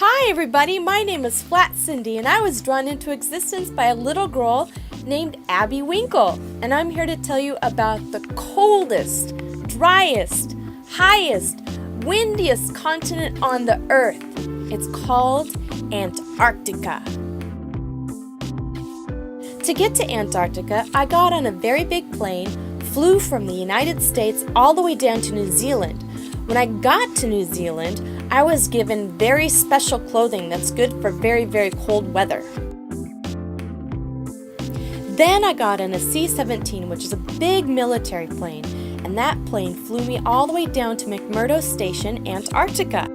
Hi everybody, my name is Flat Cindy and I was drawn into existence by a little girl named Abby Winkle. And I'm here to tell you about the coldest, driest, highest, windiest continent on the earth. It's called Antarctica. To get to Antarctica, I got on a very big plane, flew from the United States all the way down to New Zealand. When I got to New Zealand, I was given very special clothing that's good for very, very cold weather. Then I got in a C-17, which is a big military plane, and that plane flew me all the way down to McMurdo Station, Antarctica.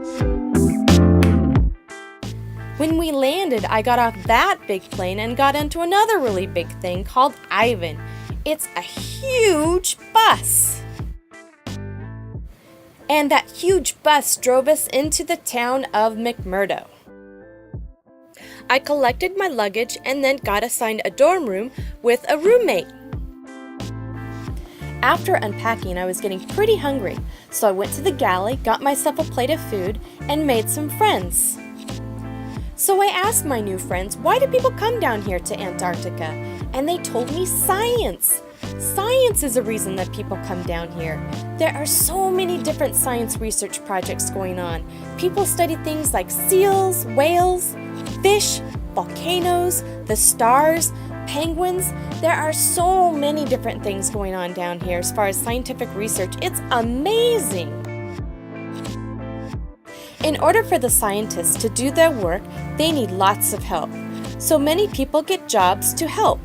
When we landed, I got off that big plane and got into another really big thing called Ivan. It's a huge bus. And that huge bus drove us into the town of McMurdo. I collected my luggage and then got assigned a dorm room with a roommate. After unpacking, I was getting pretty hungry, so I went to the galley, got myself a plate of food, and made some friends. So I asked my new friends, why do people come down here to Antarctica? And they told me science. Science is a reason that people come down here. There are so many different science research projects going on. People study things like seals, whales, fish, volcanoes, the stars, penguins. There are so many different things going on down here as far as scientific research. It's amazing. In order for the scientists to do their work, they need lots of help. So many people get jobs to help.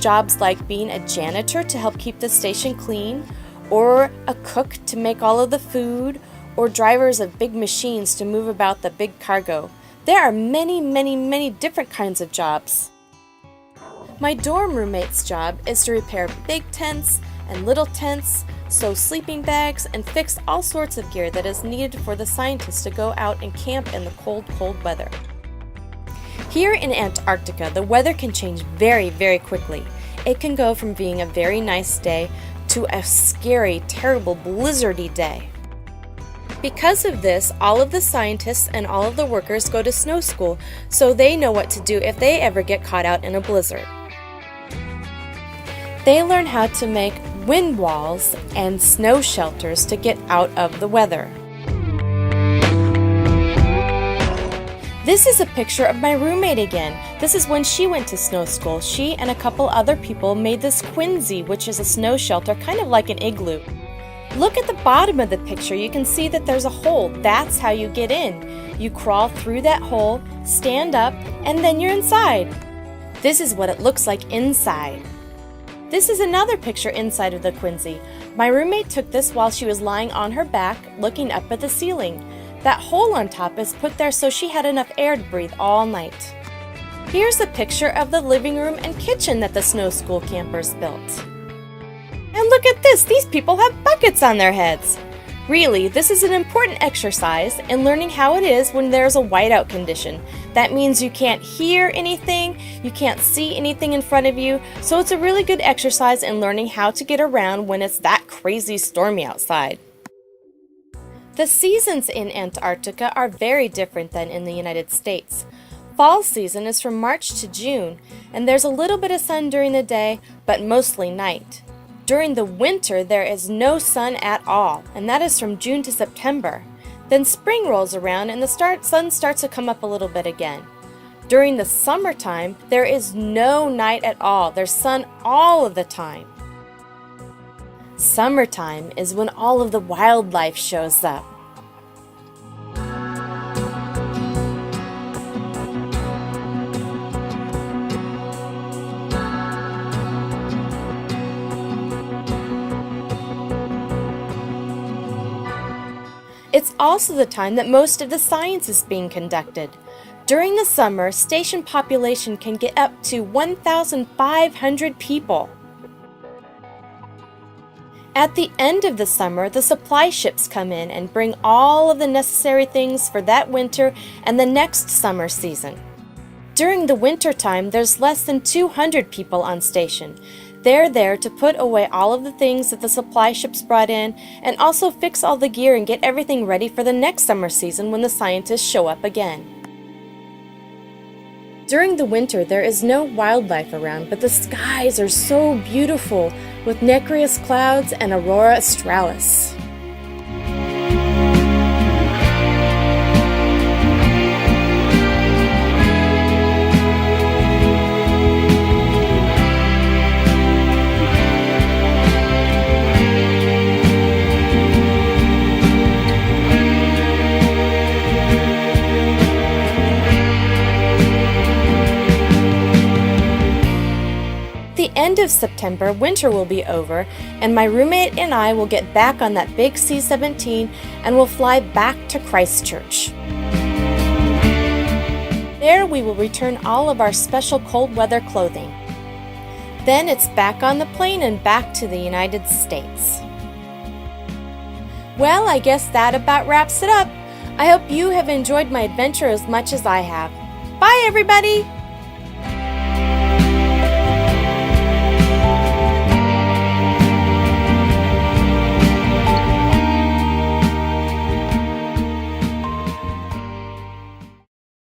Jobs like being a janitor to help keep the station clean, or a cook to make all of the food, or drivers of big machines to move about the big cargo. There are many, many, many different kinds of jobs. My dorm roommate's job is to repair big tents and little tents, sew sleeping bags, and fix all sorts of gear that is needed for the scientists to go out and camp in the cold, cold weather. Here in Antarctica, the weather can change very, very quickly. It can go from being a very nice day to a scary, terrible, blizzardy day. Because of this, all of the scientists and all of the workers go to snow school, so they know what to do if they ever get caught out in a blizzard. They learn how to make wind walls and snow shelters to get out of the weather. This is a picture of my roommate again. This is when she went to snow school. She and a couple other people made this quinzee, which is a snow shelter, kind of like an igloo. Look at the bottom of the picture. You can see that there's a hole. That's how you get in. You crawl through that hole, stand up, and then you're inside. This is what it looks like inside. This is another picture inside of the quinzee. My roommate took this while she was lying on her back, looking up at the ceiling. That hole on top is put there so she had enough air to breathe all night. Here's a picture of the living room and kitchen that the snow school campers built. And look at this, these people have buckets on their heads. Really, this is an important exercise in learning how it is when there's a whiteout condition. That means you can't hear anything, you can't see anything in front of you, so it's a really good exercise in learning how to get around when it's that crazy stormy outside. The seasons in Antarctica are very different than in the United States. Fall season is from March to June, and there's a little bit of sun during the day, but mostly night. During the winter, there is no sun at all, and that is from June to September. Then spring rolls around and the sun starts to come up a little bit again. During the summertime, there is no night at all. There's sun all of the time. Summertime is when all of the wildlife shows up. It's also the time that most of the science is being conducted. During the summer, station population can get up to 1,500 people. At the end of the summer, the supply ships come in and bring all of the necessary things for that winter and the next summer season. During the winter time, there's less than 200 people on station. They're there to put away all of the things that the supply ships brought in and also fix all the gear and get everything ready for the next summer season when the scientists show up again. During the winter, there is no wildlife around, but the skies are so beautiful with nacreous clouds and aurora australis. At the end of September, winter will be over, and my roommate and I will get back on that big C-17 and will fly back to Christchurch. There we will return all of our special cold weather clothing. Then it's back on the plane and back to the United States. Well, I guess that about wraps it up. I hope you have enjoyed my adventure as much as I have. Bye, everybody!